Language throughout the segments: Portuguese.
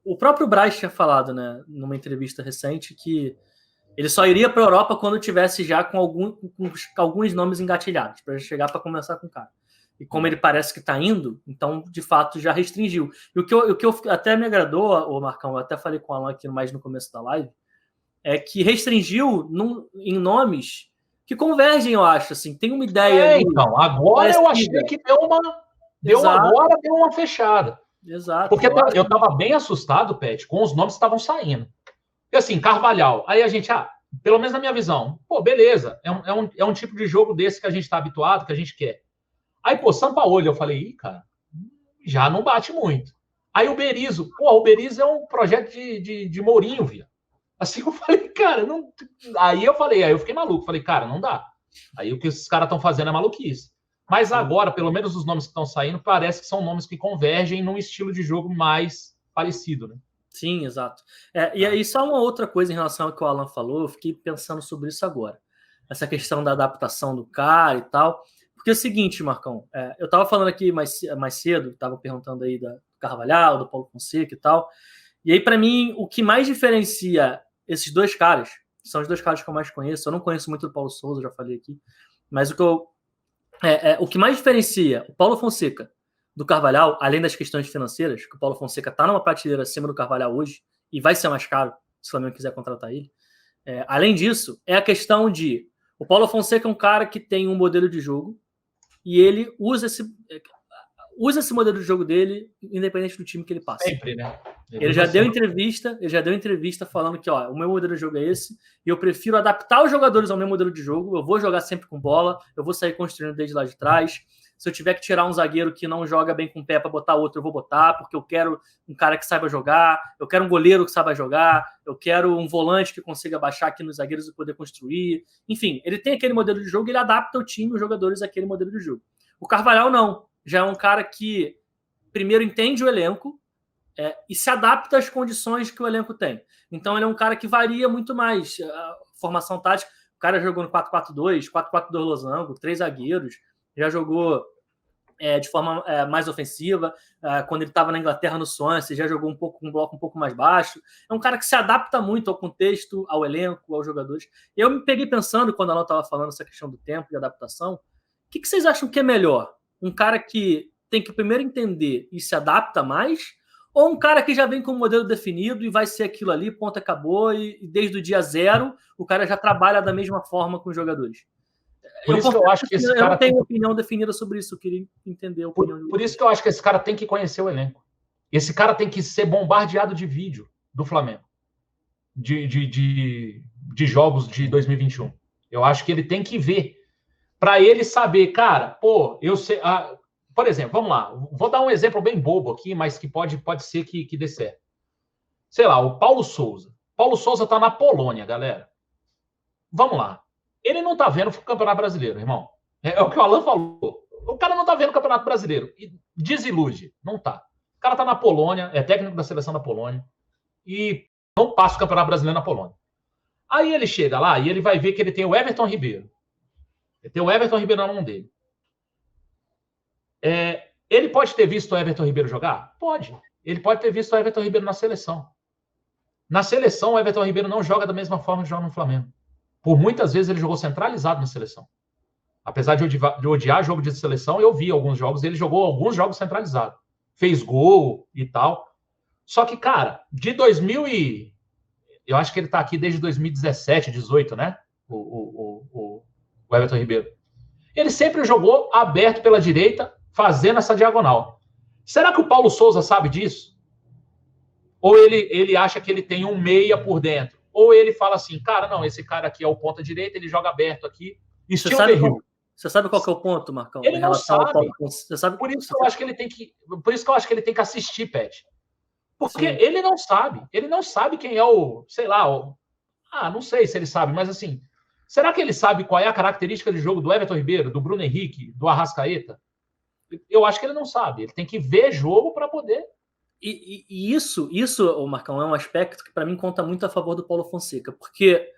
O próprio Braz tinha falado, né, numa entrevista recente, que ele só iria para a Europa quando tivesse já com alguns nomes engatilhados, para chegar para conversar com o cara. E como ele parece que está indo, então, de fato, já restringiu. E o que eu até me agradou, o Marcão, eu até falei com o Alan aqui mais no começo da live, é que restringiu em nomes que convergem, eu acho. Assim, tem uma ideia ali. Então, agora eu achei que deu uma fechada. Exato. Porque eu estava bem assustado, Pet, com os nomes que estavam saindo. E assim, Carvalhal. Aí a gente, pelo menos na minha visão, pô, beleza. É um tipo de jogo desse que a gente está habituado, que a gente quer. Aí, pô, Sampaoli, eu falei, cara, já não bate muito. Aí o Berizzo, o Berizzo é um projeto de Mourinho, via. Assim eu falei, cara, não. Aí eu fiquei maluco. Falei, cara, não dá. Aí o que esses caras estão fazendo é maluquice. Mas agora, pelo menos os nomes que estão saindo, parece que são nomes que convergem num estilo de jogo mais parecido, né? Sim, exato. E aí, só uma outra coisa em relação ao que o Alan falou, eu fiquei pensando sobre isso agora. Essa questão da adaptação do cara e tal. Porque é o seguinte, Marcão, eu estava falando aqui mais cedo, estava perguntando aí da Carvalhal, do Paulo Fonseca e tal. E aí, para mim, o que mais diferencia esses dois caras, são os dois caras que eu mais conheço, eu não conheço muito o Paulo Souza, já falei aqui, mas o que mais diferencia o Paulo Fonseca do Carvalhal, além das questões financeiras, que o Paulo Fonseca está numa prateleira acima do Carvalhal hoje, e vai ser mais caro se o Flamengo quiser contratar ele. Além disso, é a questão de o Paulo Fonseca é um cara que tem um modelo de jogo e ele usa esse modelo de jogo dele, independente do time que ele passa. Sempre, né? Ele já deu entrevista falando que, o meu modelo de jogo é esse, e eu prefiro adaptar os jogadores ao meu modelo de jogo, eu vou jogar sempre com bola, eu vou sair construindo desde lá de trás. Se eu tiver que tirar um zagueiro que não joga bem com o pé para botar outro, eu vou botar, porque eu quero um cara que saiba jogar, eu quero um goleiro que saiba jogar, eu quero um volante que consiga baixar aqui nos zagueiros e poder construir. Enfim, ele tem aquele modelo de jogo e ele adapta o time, os jogadores, àquele modelo de jogo. O Carvalhal não. Já é um cara que primeiro entende o elenco e se adapta às condições que o elenco tem. Então ele é um cara que varia muito mais. A formação tática, o cara jogou no 4-4-2, 4-4-2 losango, 3 zagueiros, já jogou de forma mais ofensiva. Quando ele estava na Inglaterra no Swansea, já jogou um bloco um pouco mais baixo. É um cara que se adapta muito ao contexto, ao elenco, aos jogadores. Eu me peguei pensando, quando a Ana estava falando essa questão do tempo de adaptação, o que vocês acham que é melhor? Um cara que tem que primeiro entender e se adapta mais, ou um cara que já vem com um modelo definido e vai ser aquilo ali, ponto, acabou, e desde o dia zero o cara já trabalha da mesma forma com os jogadores? Por isso que eu acho que esse cara não tenho opinião definida sobre isso, eu queria entender a opinião. Por isso que eu acho que esse cara tem que conhecer o elenco. Esse cara tem que ser bombardeado de vídeo do Flamengo, de jogos de 2021. Eu acho que ele tem que ver, para ele saber, cara, eu sei... por exemplo, vamos lá, vou dar um exemplo bem bobo aqui, mas que pode ser que dê certo. Sei lá, o Paulo Souza. Paulo Souza tá na Polônia, galera. Vamos lá. Ele não tá vendo o Campeonato Brasileiro, irmão. É o que o Alan falou. O cara não tá vendo o Campeonato Brasileiro. E desilude. Não tá. O cara tá na Polônia, é técnico da seleção da Polônia, e não passa o Campeonato Brasileiro na Polônia. Aí ele chega lá e ele vai ver que ele tem o Everton Ribeiro. Ele tem o Everton Ribeiro na mão dele. Ele pode ter visto o Everton Ribeiro jogar? Pode. Ele pode ter visto o Everton Ribeiro na seleção. Na seleção, o Everton Ribeiro não joga da mesma forma que joga no Flamengo. Por muitas vezes ele jogou centralizado na seleção. Apesar de odiar jogo de seleção, eu vi alguns jogos, ele jogou alguns jogos centralizados. Fez gol e tal. Só que, cara, de 2000 e... Eu acho que ele tá aqui desde 2017, 18, né? O Everton Ribeiro. Ele sempre jogou aberto pela direita, fazendo essa diagonal. Será que o Paulo Souza sabe disso? Ou ele acha que ele tem um meia por dentro? Ou ele fala assim, cara, não, esse cara aqui é o ponta direita, ele joga aberto aqui. Você sabe qual que é o ponto, Marcão? Ele não sabe. Por isso que eu acho que ele tem que assistir, Pet. Porque ele não sabe. Ele não sabe quem é sei lá, não sei se ele sabe, mas assim, será que ele sabe qual é a característica de jogo do Everton Ribeiro, do Bruno Henrique, do Arrascaeta? Eu acho que ele não sabe. Ele tem que ver jogo para poder... E isso, Marcão, é um aspecto que para mim conta muito a favor do Paulo Fonseca, porque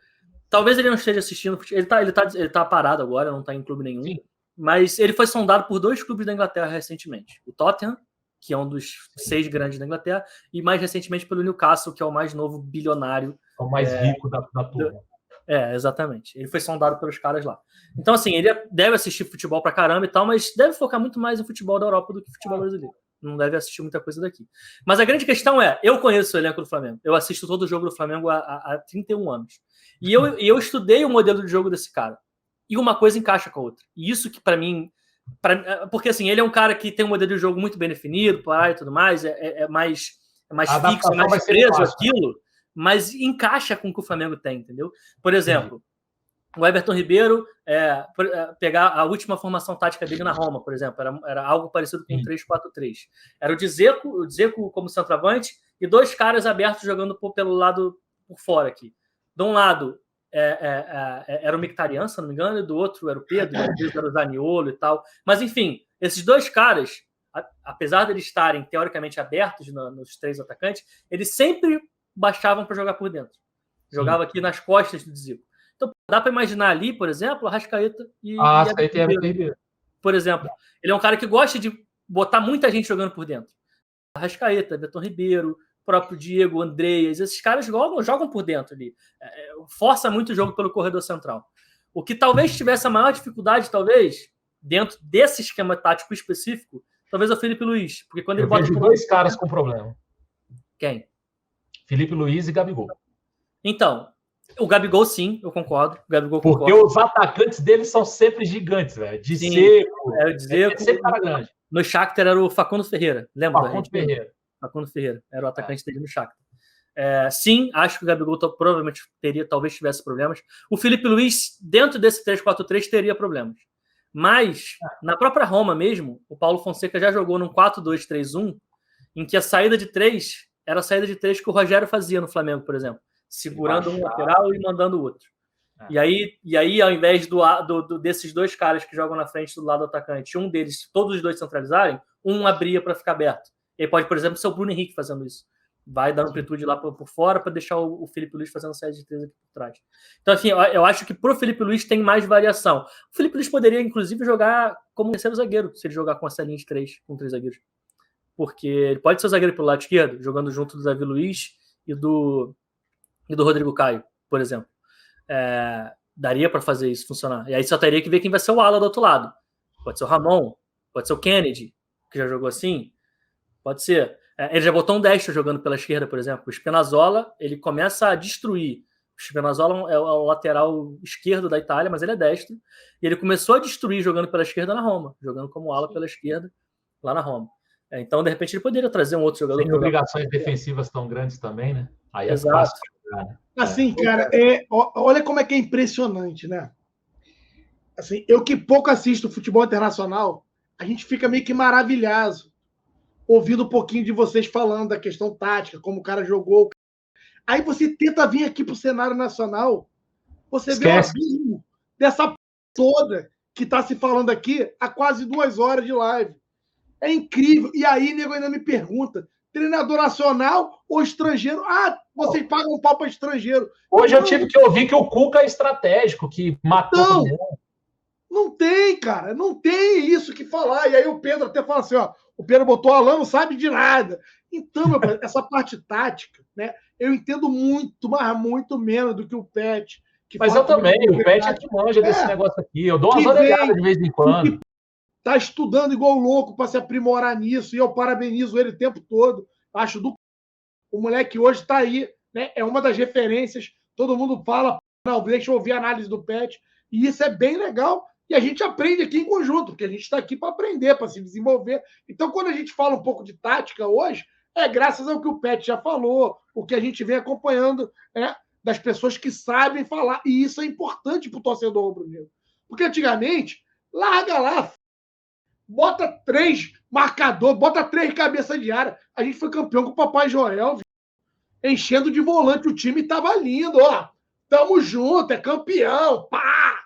talvez ele não esteja assistindo, ele tá parado agora, não tá em clube nenhum, Sim. Mas ele foi sondado por 2 clubes da Inglaterra recentemente, o Tottenham que é um dos 6 grandes da Inglaterra, e mais recentemente pelo Newcastle, que é o mais novo bilionário. O mais rico da turma. Exatamente. Ele foi sondado pelos caras lá. Então, assim, ele deve assistir futebol pra caramba e tal, mas deve focar muito mais em futebol da Europa do que futebol brasileiro. Não deve assistir muita coisa daqui. Mas a grande questão é, eu conheço o elenco do Flamengo. Eu assisto todo o jogo do Flamengo há 31 anos. E eu estudei o modelo de jogo desse cara. E uma coisa encaixa com a outra. E isso que, pra mim... porque, assim, ele é um cara que tem um modelo de jogo muito bem definido, e tudo mais, é mais fixo, é mais preso aquilo, mas encaixa com o que o Flamengo tem, entendeu? Por exemplo, o Everton Ribeiro pegar a última formação tática dele na Roma, por exemplo, era algo parecido com um 3-4-3. Era o Dzeko como centroavante e 2 caras abertos jogando pelo lado por fora aqui. De um lado era o Mkhitaryan, se não me engano, e do outro era o Pedro, era o Zaniolo e tal. Mas, enfim, esses 2 caras, apesar de eles estarem teoricamente abertos nos 3 atacantes, eles sempre baixavam para jogar por dentro. Jogava aqui nas costas do Zico. Então, dá para imaginar ali, por exemplo, a Arrascaeta e Everton Ribeiro. Por exemplo, ele é um cara que gosta de botar muita gente jogando por dentro. Arrascaeta, Everton Ribeiro, próprio Diego, Andreas, esses caras jogam por dentro ali. Força muito o jogo pelo corredor central. O que talvez tivesse a maior dificuldade, dentro desse esquema tático específico, talvez é o Felipe Luiz. Porque quando ele bota 2 caras com problema. Quem? Felipe Luiz e Gabigol. Então, o Gabigol, sim, eu concordo. Porque os atacantes dele são sempre gigantes, velho. Dzeko. É o Dzeko. Sempre cara grande. No Shakhtar era o Facundo Ferreira. Lembra? Facundo Ferreira. Era o atacante dele no Shakhtar. Sim, acho que o Gabigol provavelmente talvez tivesse problemas. O Felipe Luiz, dentro desse 3-4-3, teria problemas. Mas, na própria Roma mesmo, o Paulo Fonseca já jogou num 4-2-3-1, em que a saída de 3 era a saída de 3 que o Rogério fazia no Flamengo, por exemplo. Segurando um lateral e mandando o outro. E aí, ao invés desses 2 caras que jogam na frente do lado do atacante, um deles, todos os 2 centralizarem, um abria para ficar aberto. E aí pode, por exemplo, ser o Bruno Henrique fazendo isso. Vai dar amplitude lá por fora para deixar o Felipe Luiz fazendo saída de 3 aqui por trás. Então, assim, eu acho que pro Felipe Luiz tem mais variação. O Felipe Luiz poderia, inclusive, jogar como terceiro zagueiro, se ele jogar com essa linha de 3, com 3 zagueiros. Porque ele pode ser o zagueiro pelo lado esquerdo, jogando junto do Davi Luiz e do Rodrigo Caio, por exemplo. Daria para fazer isso funcionar. E aí só teria que ver quem vai ser o ala do outro lado. Pode ser o Ramon, pode ser o Kennedy, que já jogou assim. Pode ser. Ele já botou um destro jogando pela esquerda, por exemplo. O Spinazzola, ele começa a destruir. O Spinazzola é o lateral esquerdo da Itália, mas ele é destro. E ele começou a destruir jogando pela esquerda na Roma, jogando como ala pela esquerda lá na Roma. Então, de repente, ele poderia trazer um outro jogador. Sem obrigações defensivas tão grandes também, né? Aí é Exato. fácil de jogar, né? Assim, cara, olha como é que é impressionante, né? Assim, eu que pouco assisto futebol internacional, a gente fica meio que maravilhado ouvindo um pouquinho de vocês falando da questão tática, como o cara jogou. Aí você tenta vir aqui pro cenário nacional, você vê o abismo dessa toda que está se falando aqui há quase 2 horas de live. É incrível. E aí, nego ainda me pergunta, treinador nacional ou estrangeiro? Vocês pagam um pau para estrangeiro. Hoje eu tive que ouvir que o Cuca é estratégico, que matou todo mundo. Não tem, cara. Não tem isso que falar. E aí o Pedro até fala assim, ó, o Pedro botou Alan, não sabe de nada. Então, meu pai, essa parte tática, né? Eu entendo muito, mas muito menos do que o Pet. Mas eu também, o Pet é que manja desse negócio aqui. Eu dou umas orelhadas de vez em quando. Tá estudando igual louco para se aprimorar nisso, e eu parabenizo ele o tempo todo. Acho o moleque hoje está aí, né? É uma das referências. Todo mundo fala, não, deixa eu ouvir a análise do Pet. E isso é bem legal. E a gente aprende aqui em conjunto, porque a gente está aqui para aprender, para se desenvolver. Então, quando a gente fala um pouco de tática hoje, é graças ao que o Pet já falou, o que a gente vem acompanhando, né, das pessoas que sabem falar. E isso é importante para o torcedor rubro-negro. Porque antigamente, larga lá, bota 3 marcador, bota 3 cabeças de área. A gente foi campeão com o Papai Joel, enchendo de volante o time, estava lindo, ó. Tamo junto, é campeão, pá!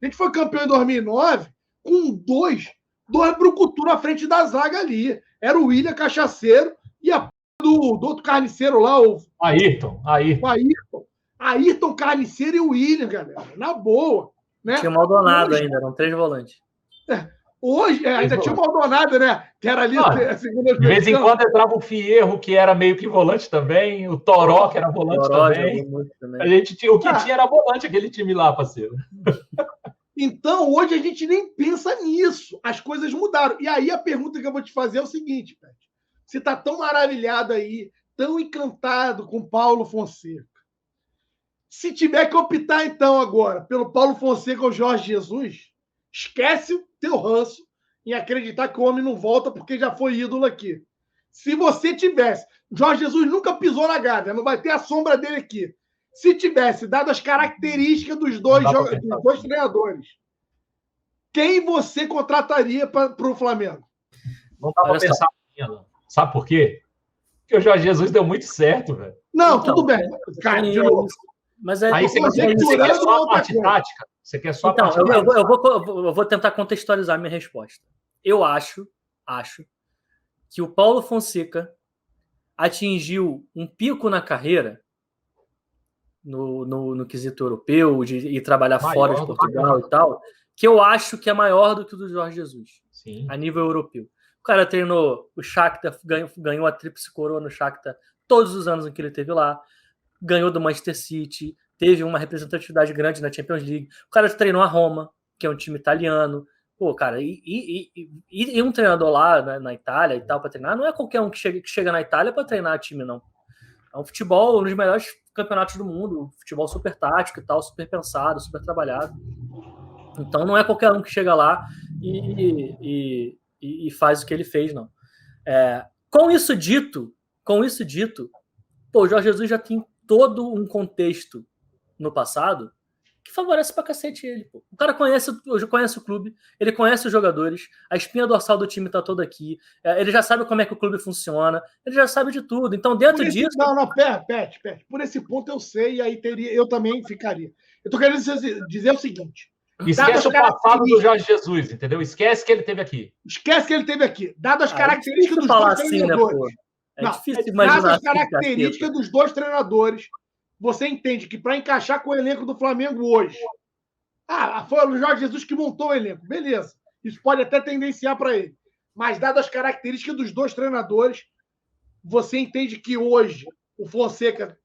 A gente foi campeão em 2009 com 2 brucutu na frente da zaga ali. Era o William Cachaceiro e a do outro carniceiro lá, o Ayrton. Ayrton Carniceiro e o William, galera. Na boa. Né? Tinha o Maldonado ainda, eram 3 volantes. Hoje, ainda tinha o Maldonado, né? Que era ali a segunda de vez em quando entrava o Fierro, que era meio que volante também, o Toró, que era volante também. A gente tinha, o que tinha era volante, aquele time lá, parceiro. Então, hoje a gente nem pensa nisso. As coisas mudaram. E aí a pergunta que eu vou te fazer é o seguinte, Pet. Você está tão maravilhado aí, tão encantado com Paulo Fonseca. Se tiver que optar, então, agora, pelo Paulo Fonseca ou Jorge Jesus, esquece o teu ranço em acreditar que o homem não volta porque já foi ídolo aqui. Se você tivesse... Jorge Jesus nunca pisou na Gávea, não vai ter a sombra dele aqui. Se tivesse dado as características dos dois treinadores, quem você contrataria para o Flamengo? Não dá para pensar ainda. Sabe por quê? Porque o Jorge Jesus deu muito certo, velho. Não, então, tudo bem. Cara, mas aí você quer só a parte tática? Você quer só a parte tática? Eu vou tentar contextualizar minha resposta. Eu acho que o Paulo Fonseca atingiu um pico na carreira no quesito europeu, de ir trabalhar fora de Portugal e tal, que eu acho que é maior do que o do Jorge Jesus. Sim. A nível europeu. O cara treinou o Shakhtar, ganhou a tríplice coroa no Shakhtar todos os anos em que ele esteve lá, ganhou do Manchester City, teve uma representatividade grande na Champions League. O cara treinou a Roma, que é um time italiano. Pô, cara, e um treinador lá na Itália e tal para treinar, não é qualquer um que chega na Itália para treinar time, não. É um futebol, um dos melhores campeonatos do mundo, futebol super tático e tal, super pensado, super trabalhado. Então não é qualquer um que chega lá e faz o que ele fez, não. Com isso dito, pô, o Jorge Jesus já tem todo um contexto no passado que favorece pra cacete ele, pô. O cara conhece o clube, ele conhece os jogadores, a espinha dorsal do time tá toda aqui, ele já sabe como é que o clube funciona, ele já sabe de tudo. Então, dentro disso... Pet. Por esse ponto eu sei, e aí eu também ficaria. Eu tô querendo dizer o seguinte. Esquece o passado do Jorge Jesus, entendeu? Esquece que ele teve aqui. Dado as características dos dois treinadores. É difícil imaginar. Dado as características dos dois treinadores, você entende que para encaixar com o elenco do Flamengo hoje, foi o Jorge Jesus que montou o elenco, beleza. Isso pode até tendenciar para ele. Mas, dado as características dos dois treinadores, você entende que hoje o Fonseca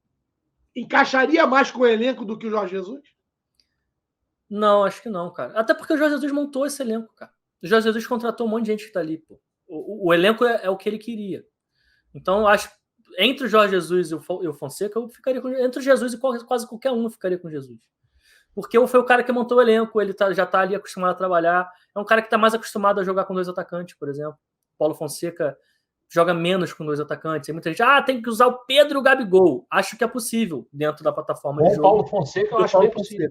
encaixaria mais com o elenco do que o Jorge Jesus? Não, acho que não, cara. Até porque o Jorge Jesus montou esse elenco, cara. O Jorge Jesus contratou um monte de gente que tá ali, pô. O elenco é o que ele queria. Então, eu acho que entre o Jorge Jesus e o Fonseca, eu ficaria com... Entre o Jesus e quase qualquer um, eu ficaria com o Jesus. Porque foi o cara que montou o elenco, ele já tá ali acostumado a trabalhar. É um cara que tá mais acostumado a jogar com dois atacantes, por exemplo. Paulo Fonseca joga menos com dois atacantes. Tem muita gente, tem que usar o Pedro e o Gabigol. Acho que é possível dentro da plataforma de jogo. O Paulo Fonseca, eu acho bem possível.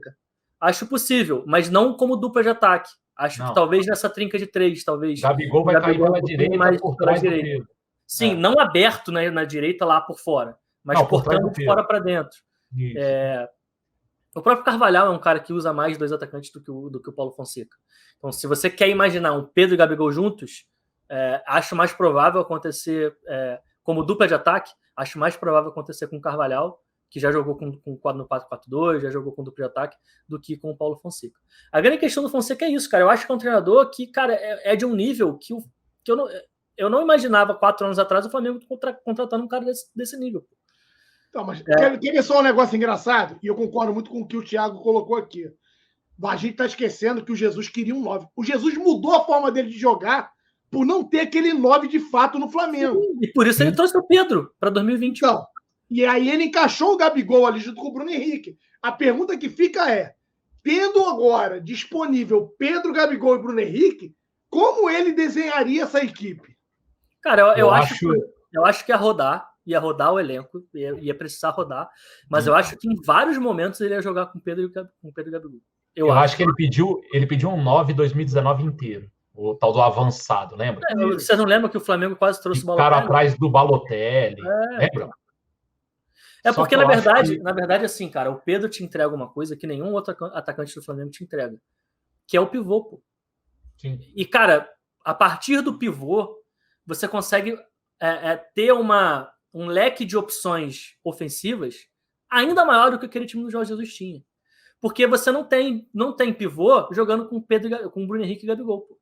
Acho possível, mas não como dupla de ataque. Acho que talvez nessa trinca de três, talvez. Gabigol vai cair pela direita, mais por trás do Pedro. Sim, não aberto na direita lá por fora, mas cortando de fora para dentro. O próprio Carvalhal é um cara que usa mais dois atacantes do que o Paulo Fonseca. Então, se você quer imaginar um Pedro e Gabigol juntos, acho mais provável acontecer como dupla de ataque, acho mais provável acontecer com o Carvalhal, que já jogou no 4-4-2, já jogou com duplo de ataque, do que com o Paulo Fonseca. A grande questão do Fonseca é isso, cara. Eu acho que é um treinador que, cara, é de um nível que eu não imaginava 4 anos atrás o Flamengo contratando um cara desse nível. Então, mas quer só um negócio engraçado? E eu concordo muito com o que o Thiago colocou aqui. A gente está esquecendo que o Jesus queria um 9. O Jesus mudou a forma dele de jogar por não ter aquele 9 de fato no Flamengo. E por isso ele trouxe o Pedro para 2020. Então, e aí ele encaixou o Gabigol ali junto com o Bruno Henrique. A pergunta que fica é, tendo agora disponível Pedro, Gabigol e Bruno Henrique, como ele desenharia essa equipe? Cara, eu acho que ia rodar o elenco, ia precisar rodar, mas eu acho que em vários momentos ele ia jogar com Pedro e Gabigol. Eu acho que ele pediu um 9 2019 inteiro. O tal do avançado, lembra? Você não lembra que o Flamengo quase trouxe o Balotelli? Cara atrás do Balotelli. Lembra? Porque, na verdade, assim, cara, o Pedro te entrega uma coisa que nenhum outro atacante do Flamengo te entrega, que é o pivô, pô. Sim. E, cara, a partir do pivô, você consegue ter um leque de opções ofensivas ainda maior do que aquele time do Jorge Jesus tinha. Porque você não tem pivô jogando com o Bruno Henrique e Gabigol, pô.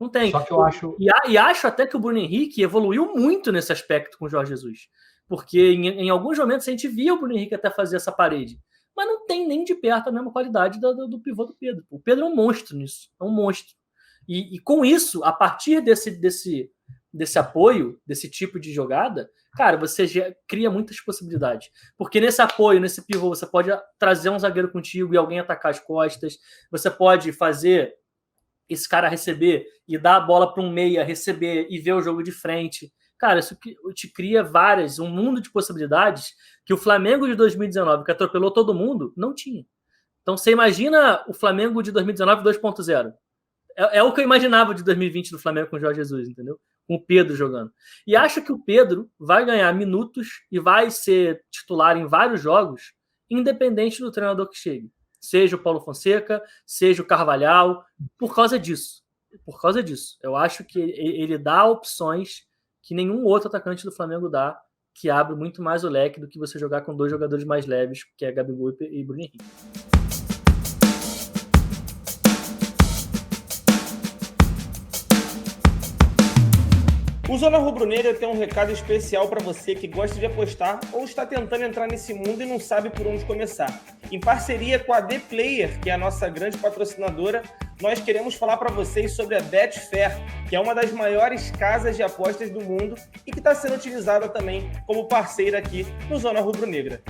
Não tem. Só que eu acho... E acho até que o Bruno Henrique evoluiu muito nesse aspecto com o Jorge Jesus. Porque em alguns momentos a gente via o Bruno Henrique até fazer essa parede. Mas não tem nem de perto a mesma qualidade do pivô do Pedro. O Pedro é um monstro nisso. É um monstro. E com isso, a partir desse apoio, desse tipo de jogada, cara, você já cria muitas possibilidades. Porque nesse apoio, nesse pivô, você pode trazer um zagueiro contigo e alguém atacar as costas. Você pode fazer esse cara receber e dar a bola para um meia, receber e ver o jogo de frente. Cara, isso te cria um mundo de possibilidades que o Flamengo de 2019, que atropelou todo mundo, não tinha. Então você imagina o Flamengo de 2019 2.0. É o que eu imaginava de 2020 do Flamengo com o Jorge Jesus, entendeu? Com o Pedro jogando. E acho que o Pedro vai ganhar minutos e vai ser titular em vários jogos, independente do treinador que chegue. Seja o Paulo Fonseca, seja o Carvalhal, por causa disso. Por causa disso. Eu acho que ele dá opções que nenhum outro atacante do Flamengo dá, que abre muito mais o leque do que você jogar com 2 jogadores mais leves, que é Gabigol e Bruno Henrique. O Zona Rubro-Negra tem um recado especial para você que gosta de apostar ou está tentando entrar nesse mundo e não sabe por onde começar. Em parceria com a The Player, que é a nossa grande patrocinadora, nós queremos falar para vocês sobre a Betfair, que é uma das maiores casas de apostas do mundo e que está sendo utilizada também como parceira aqui no Zona Rubro-Negra.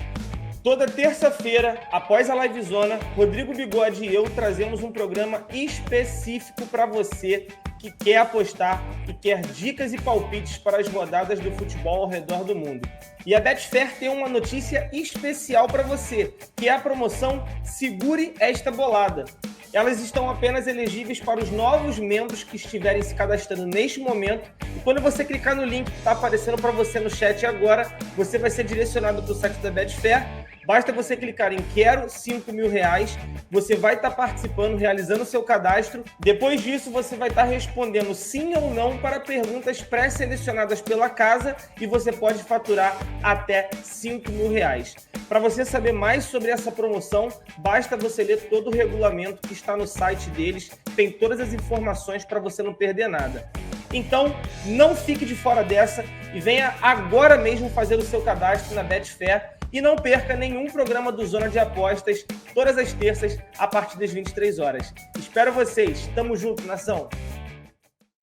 Toda terça-feira, após a Live Zona, Rodrigo Bigode e eu trazemos um programa específico para você que quer apostar e quer dicas e palpites para as rodadas do futebol ao redor do mundo. E a Betfair tem uma notícia especial para você, que é a promoção Segure Esta Bolada. Elas estão apenas elegíveis para os novos membros que estiverem se cadastrando neste momento. E quando você clicar no link que está aparecendo para você no chat agora, você vai ser direcionado para o site da Betfair. Basta você clicar em Quero 5 mil reais, você vai estar participando, realizando o seu cadastro. Depois disso, você vai estar respondendo sim ou não para perguntas pré-selecionadas pela casa e você pode faturar até 5 mil reais. Para você saber mais sobre essa promoção, basta você ler todo o regulamento que está no site deles, tem todas as informações para você não perder nada. Então, não fique de fora dessa e venha agora mesmo fazer o seu cadastro na Betfair e não perca nenhum programa do Zona de Apostas, todas as terças, a partir das 23 horas. Espero vocês. Tamo junto, nação!